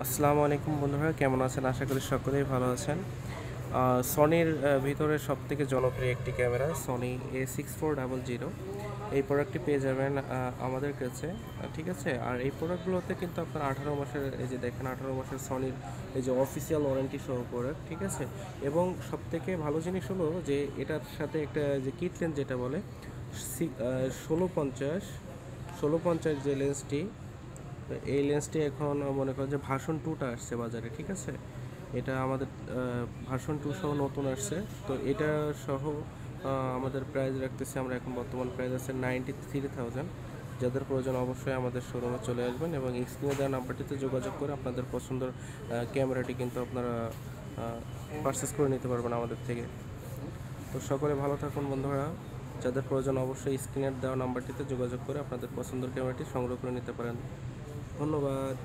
আসসালামু আলাইকুম বন্ধুরা, কেমন আছেন? আশা করি সকলেই ভালো আছেন। সনির ভিতরে সবথেকে জনপ্রিয় একটি ক্যামেরা সনি A6400। এই প্রোডাক্টটি পেয়ে যাবেন আমাদের কাছে, ঠিক আছে। আর এই প্রোডাক্টগুলোতে কিন্তু আপনার 18 মাসের, এই যে দেখেন 18 মাসের সনির এই যে অফিসিয়াল ওয়ারেন্টি সহ প্রোডাক্ট, ঠিক আছে। এবং সবথেকে ভালো জিনিস হলো যে এটার সাথে একটা যে কিট লেন্স যেটা বলে 1650 যে লেন্সটি, তো এই লেন্সটি এখন মনে করেন যে ভার্সন 2টা আসছে বাজারে, ঠিক আছে। এটা আমাদের ভার্সন 2 সহ নতুন আসছে। তো এটা সহ আমাদের প্রাইস রাখতেছি আমরা এখন, বর্তমান প্রাইস আছে 93,000। যাদের প্রয়োজন অবশ্যই আমাদের শোরুমে চলে আসবেন এবং স্ক্রিনে দেওয়া নাম্বারটিতে যোগাযোগ করে আপনাদের পছন্দের ক্যামেরাটি কিন্তু আপনারা পারচেস করে নিতে পারবেন আমাদের থেকে। তো সকলে ভালো থাকুন বন্ধুরা, যাদের প্রয়োজন অবশ্যই স্ক্রিনের দেওয়া নাম্বারটিতে যোগাযোগ করে আপনাদের পছন্দের ক্যামেরাটি সংগ্রহ করে নিতে পারেন। ধন্যবাদ।